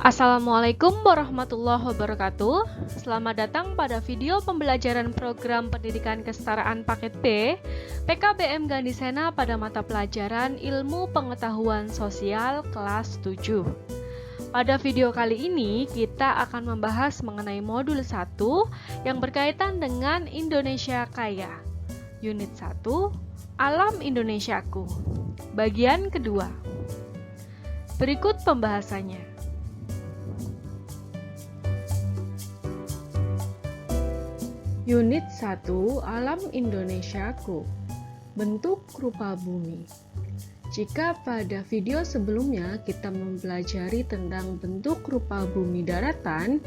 Assalamualaikum warahmatullahi wabarakatuh. Selamat datang pada video pembelajaran program pendidikan kesetaraan paket B PKBM Gandhisena pada mata pelajaran Ilmu Pengetahuan Sosial kelas 7. Pada video kali ini kita akan membahas mengenai modul 1 yang berkaitan dengan Indonesia Kaya. Unit 1, Alam Indonesiaku. Bagian kedua. Berikut pembahasannya. Unit 1, Alam Indonesiaku. Bentuk rupa bumi. Jika pada video sebelumnya kita mempelajari tentang bentuk rupa bumi daratan,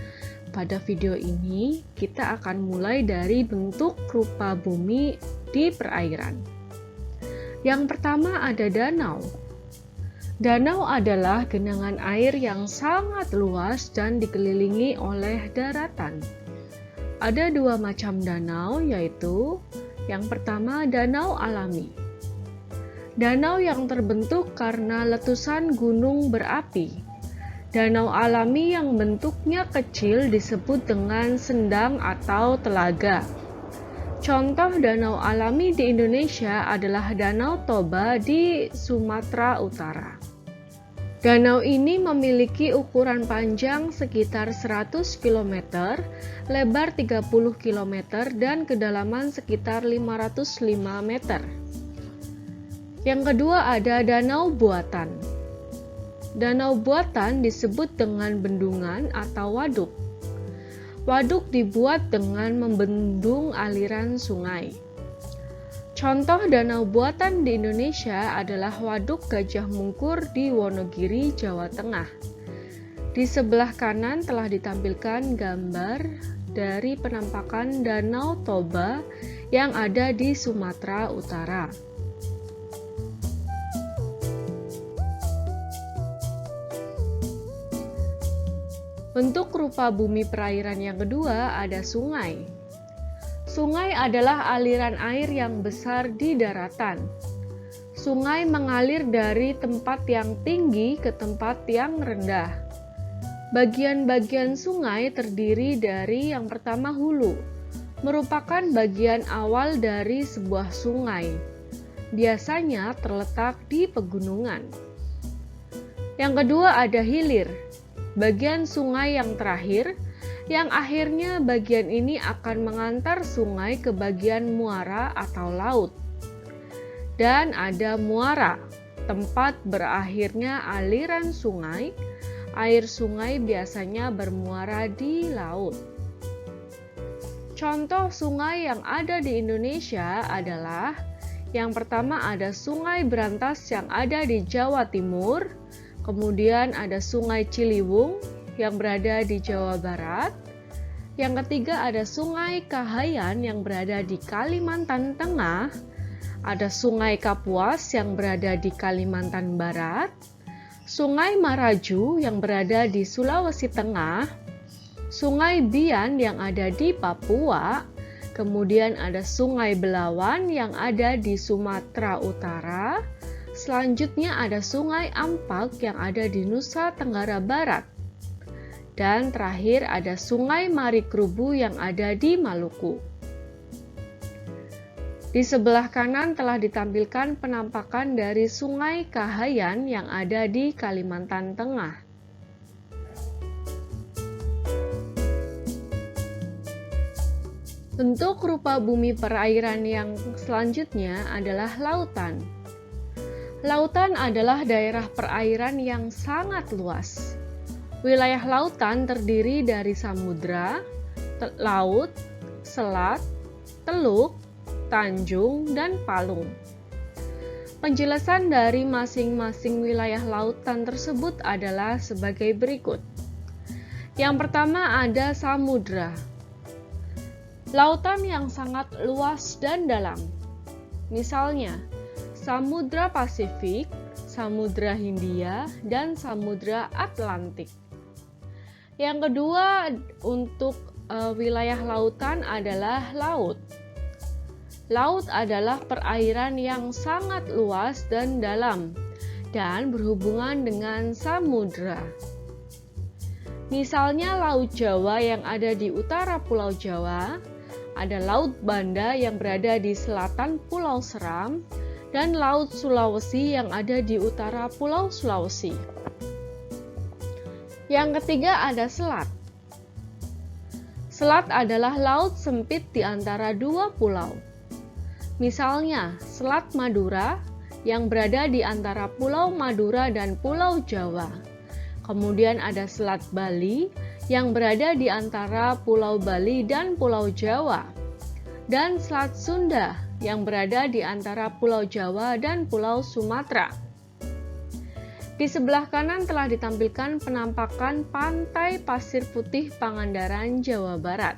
pada video ini kita akan mulai dari bentuk rupa bumi di perairan. Yang pertama ada danau. Danau adalah genangan air yang sangat luas dan dikelilingi oleh daratan. Ada dua macam danau, yaitu yang pertama danau alami. Danau yang terbentuk karena letusan gunung berapi. Danau alami yang bentuknya kecil disebut dengan sendang atau telaga. Contoh danau alami di Indonesia adalah Danau Toba di Sumatera Utara. Danau ini memiliki ukuran panjang sekitar 100 km, lebar 30 km, dan kedalaman sekitar 505 meter. Yang kedua ada danau buatan. Danau buatan disebut dengan bendungan atau waduk. Waduk dibuat dengan membendung aliran sungai. Contoh danau buatan di Indonesia adalah Waduk Gajah Mungkur di Wonogiri, Jawa Tengah. Di sebelah kanan telah ditampilkan gambar dari penampakan Danau Toba yang ada di Sumatera Utara. Bentuk rupa bumi perairan yang kedua ada sungai. Sungai adalah aliran air yang besar di daratan. Sungai mengalir dari tempat yang tinggi ke tempat yang rendah. Bagian-bagian sungai terdiri dari yang pertama hulu, merupakan bagian awal dari sebuah sungai. Biasanya terletak di pegunungan. Yang kedua ada hilir, bagian sungai yang terakhir, yang akhirnya bagian ini akan mengantar sungai ke bagian muara atau laut. Dan ada muara, tempat berakhirnya aliran sungai. Air sungai biasanya bermuara di laut. Contoh sungai yang ada di Indonesia adalah yang pertama ada Sungai Brantas yang ada di Jawa Timur, kemudian ada Sungai Ciliwung yang berada di Jawa Barat. Yang ketiga ada Sungai Kahayan yang berada di Kalimantan Tengah. Ada Sungai Kapuas yang berada di Kalimantan Barat. Sungai Maraju yang berada di Sulawesi Tengah. Sungai Bian yang ada di Papua. Kemudian ada Sungai Belawan yang ada di Sumatera Utara. Selanjutnya ada Sungai Ampak yang ada di Nusa Tenggara Barat. Dan terakhir ada Sungai Marikrubu yang ada di Maluku. Di sebelah kanan telah ditampilkan penampakan dari Sungai Kahayan yang ada di Kalimantan Tengah. Bentuk rupa bumi perairan yang selanjutnya adalah lautan. Lautan adalah daerah perairan yang sangat luas. Wilayah lautan terdiri dari samudra, laut, selat, teluk, tanjung, dan palung. Penjelasan dari masing-masing wilayah lautan tersebut adalah sebagai berikut. Yang pertama ada samudra. Lautan yang sangat luas dan dalam. Misalnya, Samudra Pasifik, Samudra Hindia, dan Samudra Atlantik. Yang kedua untuk wilayah lautan adalah laut. Laut adalah perairan yang sangat luas dan dalam, dan berhubungan dengan samudra. Misalnya Laut Jawa yang ada di utara Pulau Jawa, ada Laut Banda yang berada di selatan Pulau Seram, dan Laut Sulawesi yang ada di utara Pulau Sulawesi. Yang ketiga ada selat. Selat adalah laut sempit di antara dua pulau. Misalnya, Selat Madura yang berada di antara Pulau Madura dan Pulau Jawa. Kemudian ada Selat Bali yang berada di antara Pulau Bali dan Pulau Jawa. Dan Selat Sunda yang berada di antara Pulau Jawa dan Pulau Sumatera. Di sebelah kanan telah ditampilkan penampakan Pantai Pasir Putih Pangandaran, Jawa Barat.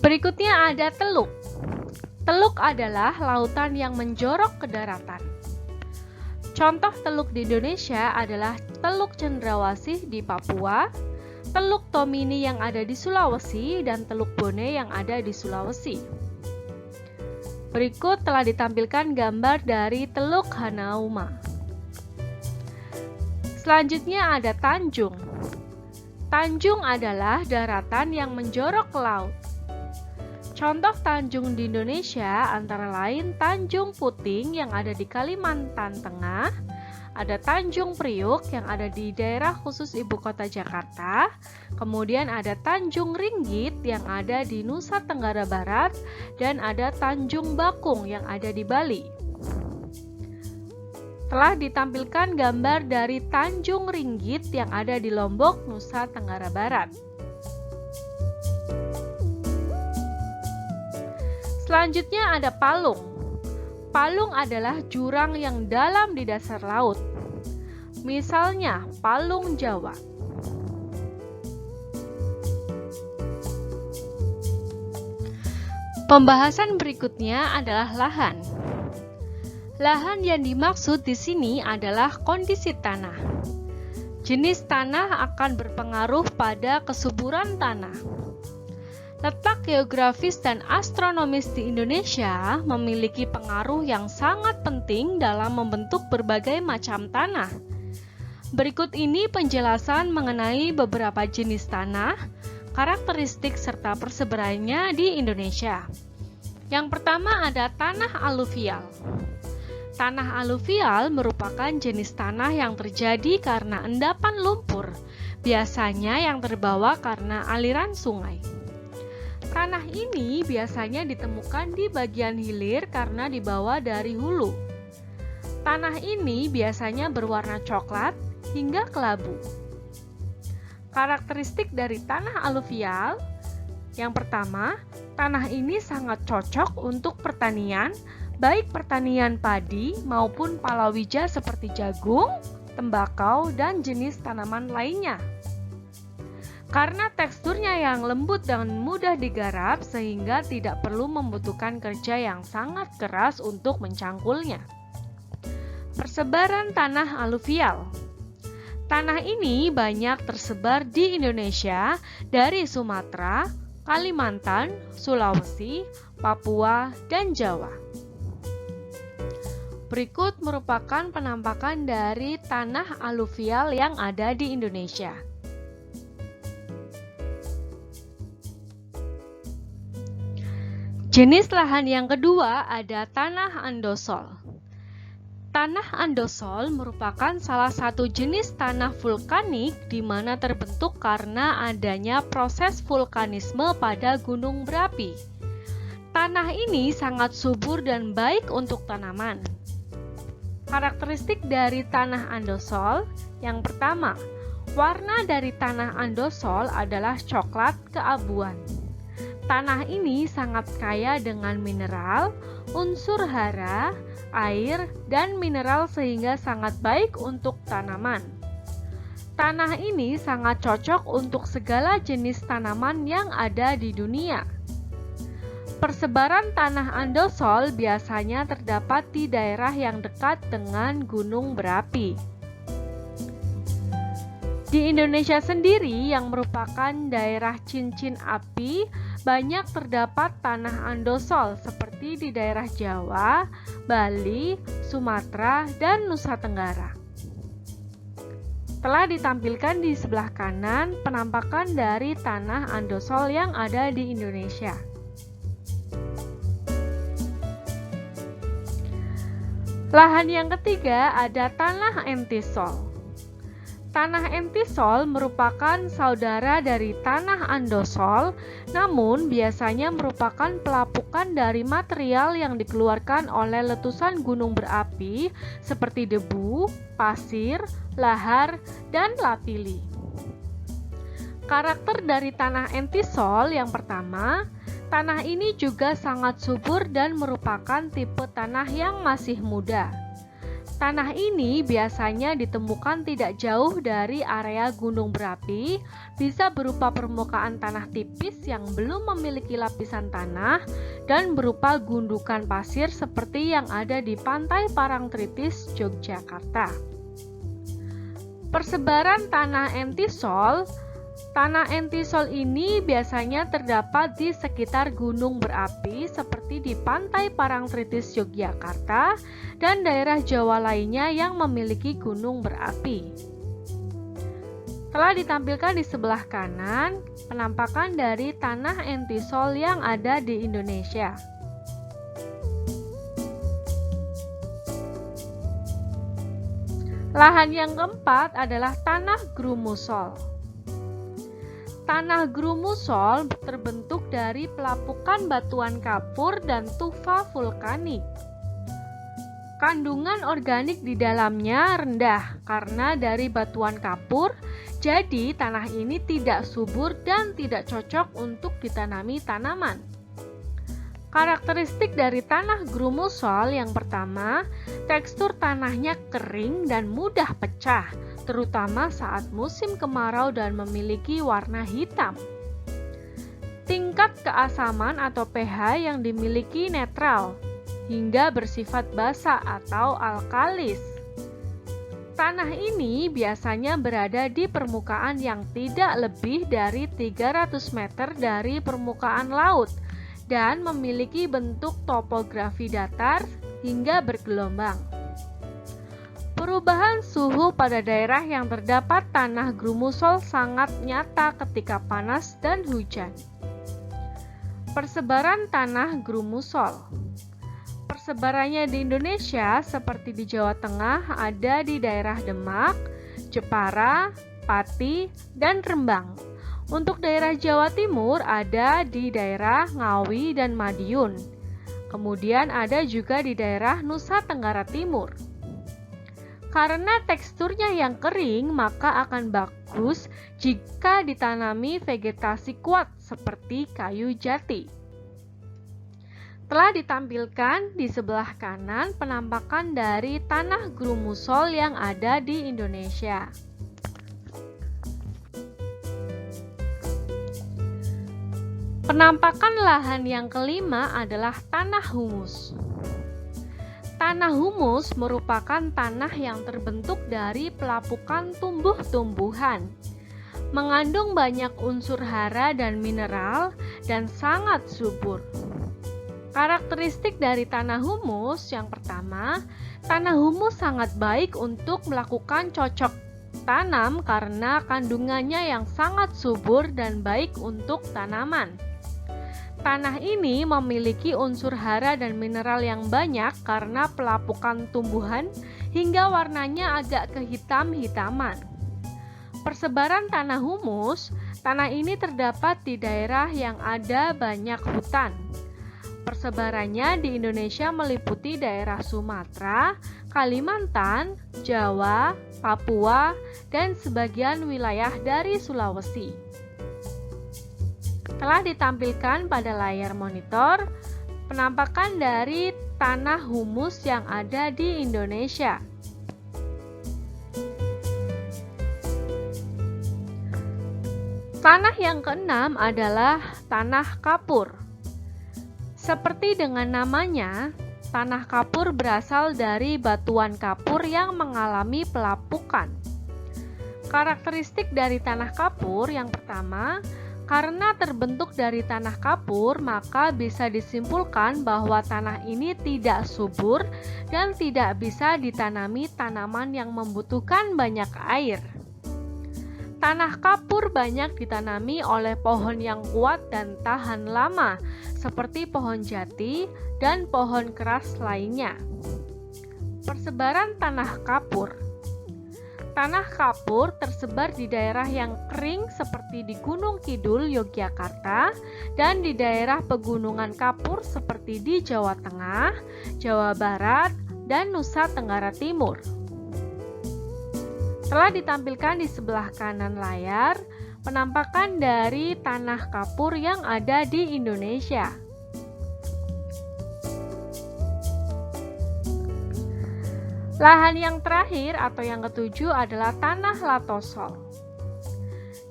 Berikutnya ada teluk. Teluk adalah lautan yang menjorok ke daratan. Contoh teluk di Indonesia adalah Teluk Cendrawasih di Papua, Teluk Tomini yang ada di Sulawesi, dan Teluk Bone yang ada di Sulawesi. Berikut telah ditampilkan gambar dari Teluk Hanauma. Selanjutnya ada tanjung. Tanjung adalah daratan yang menjorok ke laut. Contoh tanjung di Indonesia antara lain Tanjung Puting yang ada di Kalimantan Tengah, ada Tanjung Priuk yang ada di daerah khusus Ibu Kota Jakarta, kemudian ada Tanjung Ringgit yang ada di Nusa Tenggara Barat, dan ada Tanjung Bakung yang ada di Bali. Telah ditampilkan gambar dari Tanjung Ringgit yang ada di Lombok, Nusa Tenggara Barat. Selanjutnya ada palung. Palung adalah jurang yang dalam di dasar laut. Misalnya, Palung Jawa. Pembahasan berikutnya adalah lahan. Lahan yang dimaksud di sini adalah kondisi tanah. Jenis tanah akan berpengaruh pada kesuburan tanah. Letak geografis dan astronomis di Indonesia memiliki pengaruh yang sangat penting dalam membentuk berbagai macam tanah. Berikut ini penjelasan mengenai beberapa jenis tanah, karakteristik serta persebarannya di Indonesia. Yang pertama ada tanah aluvial. Tanah aluvial merupakan jenis tanah yang terjadi karena endapan lumpur, biasanya yang terbawa karena aliran sungai. Tanah ini biasanya ditemukan di bagian hilir karena dibawa dari hulu. Tanah ini biasanya berwarna coklat hingga kelabu. Karakteristik dari tanah aluvial, yang pertama, tanah ini sangat cocok untuk pertanian, baik pertanian padi maupun palawija seperti jagung, tembakau, dan jenis tanaman lainnya. Karena teksturnya yang lembut dan mudah digarap sehingga tidak perlu membutuhkan kerja yang sangat keras untuk mencangkulnya. Persebaran tanah aluvial. Tanah ini banyak tersebar di Indonesia dari Sumatera, Kalimantan, Sulawesi, Papua, dan Jawa. Berikut merupakan penampakan dari tanah aluvial yang ada di Indonesia. Jenis lahan yang kedua ada tanah andosol. Tanah andosol merupakan salah satu jenis tanah vulkanik di mana terbentuk karena adanya proses vulkanisme pada gunung berapi. Tanah ini sangat subur dan baik untuk tanaman. Karakteristik dari tanah andosol, yang pertama, warna dari tanah andosol adalah coklat keabuan. Tanah ini sangat kaya dengan mineral, unsur hara, air, dan mineral sehingga sangat baik untuk tanaman. Tanah ini sangat cocok untuk segala jenis tanaman yang ada di dunia. Persebaran tanah andosol biasanya terdapat di daerah yang dekat dengan gunung berapi. Di Indonesia sendiri yang merupakan daerah cincin api, banyak terdapat tanah andosol seperti di daerah Jawa, Bali, Sumatera, dan Nusa Tenggara. Telah ditampilkan di sebelah kanan penampakan dari tanah andosol yang ada di Indonesia. Lahan yang ketiga ada tanah entisol. Tanah entisol merupakan saudara dari tanah andosol, namun biasanya merupakan pelapukan dari material yang dikeluarkan oleh letusan gunung berapi seperti debu, pasir, lahar, dan lapili. Karakter dari tanah entisol yang pertama, tanah ini juga sangat subur dan merupakan tipe tanah yang masih muda. Tanah ini biasanya ditemukan tidak jauh dari area gunung berapi, bisa berupa permukaan tanah tipis yang belum memiliki lapisan tanah, dan berupa gundukan pasir seperti yang ada di Pantai Parangtritis, Yogyakarta. Persebaran tanah entisol. Tanah entisol ini biasanya terdapat di sekitar gunung berapi seperti di Pantai Parangtritis Yogyakarta dan daerah Jawa lainnya yang memiliki gunung berapi. Telah ditampilkan di sebelah kanan penampakan dari tanah entisol yang ada di Indonesia. Lahan yang keempat adalah tanah grumusol. Tanah grumusol terbentuk dari pelapukan batuan kapur dan tufa vulkanik. Kandungan organik di dalamnya rendah karena dari batuan kapur, jadi tanah ini tidak subur dan tidak cocok untuk ditanami tanaman. Karakteristik dari tanah grumusol yang pertama, tekstur tanahnya kering dan mudah pecah, terutama saat musim kemarau dan memiliki warna hitam. Tingkat keasaman atau pH yang dimiliki netral, hingga bersifat basa atau alkalis. Tanah ini biasanya berada di permukaan yang tidak lebih dari 300 meter dari permukaan laut, dan memiliki bentuk topografi datar hingga bergelombang. Perubahan suhu pada daerah yang terdapat tanah grumusol sangat nyata ketika panas dan hujan. Persebaran tanah grumusol. Persebarannya di Indonesia seperti di Jawa Tengah ada di daerah Demak, Jepara, Pati, dan Rembang. Untuk daerah Jawa Timur ada di daerah Ngawi dan Madiun. Kemudian ada juga di daerah Nusa Tenggara Timur. Karena teksturnya yang kering, maka akan bagus jika ditanami vegetasi kuat seperti kayu jati. Telah ditampilkan di sebelah kanan penampakan dari tanah grumusol yang ada di Indonesia. Penampakan lahan yang kelima adalah tanah humus. Tanah humus merupakan tanah yang terbentuk dari pelapukan tumbuh-tumbuhan, mengandung banyak unsur hara dan mineral, dan sangat subur. Karakteristik dari tanah humus yang pertama, tanah humus sangat baik untuk melakukan cocok tanam karena kandungannya yang sangat subur dan baik untuk tanaman. Tanah ini memiliki unsur hara dan mineral yang banyak karena pelapukan tumbuhan hingga warnanya agak kehitam-hitaman. Persebaran tanah humus, tanah ini terdapat di daerah yang ada banyak hutan. Persebarannya di Indonesia meliputi daerah Sumatera, Kalimantan, Jawa, Papua, dan sebagian wilayah dari Sulawesi. Telah ditampilkan pada layar monitor penampakan dari tanah humus yang ada di Indonesia. Tanah yang keenam adalah tanah kapur. Seperti dengan namanya, tanah kapur berasal dari batuan kapur yang mengalami pelapukan. Karakteristik dari tanah kapur yang pertama, Karena terbentuk dari tanah kapur, maka bisa disimpulkan bahwa tanah ini tidak subur dan tidak bisa ditanami tanaman yang membutuhkan banyak air. Tanah kapur banyak ditanami oleh pohon yang kuat dan tahan lama, seperti pohon jati dan pohon keras lainnya. Persebaran tanah kapur. Tanah kapur tersebar di daerah yang kering seperti di Gunung Kidul, Yogyakarta, dan di daerah pegunungan kapur seperti di Jawa Tengah, Jawa Barat, dan Nusa Tenggara Timur. Telah ditampilkan di sebelah kanan layar penampakan dari tanah kapur yang ada di Indonesia. Lahan yang terakhir atau yang ketujuh adalah tanah latosol.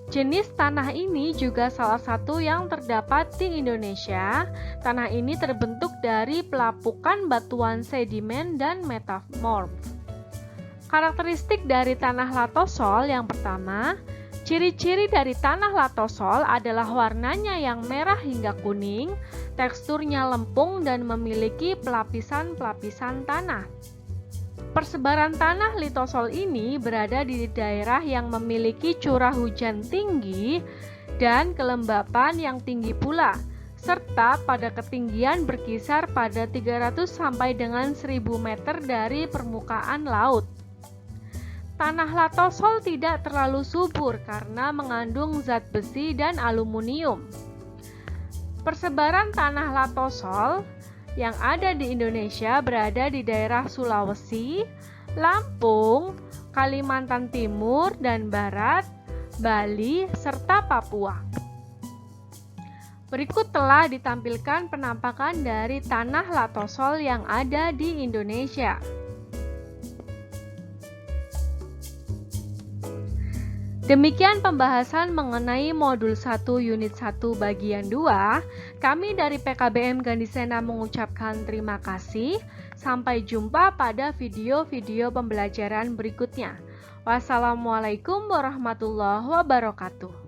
Jenis tanah ini juga salah satu yang terdapat di Indonesia. Tanah ini terbentuk dari pelapukan batuan sedimen dan metamorf. Karakteristik dari tanah latosol yang pertama, ciri-ciri dari tanah latosol adalah warnanya yang merah hingga kuning, teksturnya lempung dan memiliki pelapisan-pelapisan tanah. Persebaran tanah litosol ini berada di daerah yang memiliki curah hujan tinggi dan kelembapan yang tinggi pula, serta pada ketinggian berkisar pada 300 sampai dengan 1000 meter dari permukaan laut. Tanah latosol tidak terlalu subur karena mengandung zat besi dan aluminium. Persebaran tanah latosol yang ada di Indonesia berada di daerah Sulawesi, Lampung, Kalimantan Timur dan Barat, Bali, serta Papua. Berikut telah ditampilkan penampakan dari tanah latosol yang ada di Indonesia. Demikian pembahasan mengenai modul 1 unit 1 bagian 2. Kami dari PKBM Gandhisena mengucapkan terima kasih. Sampai jumpa pada video-video pembelajaran berikutnya. Wassalamualaikum warahmatullahi wabarakatuh.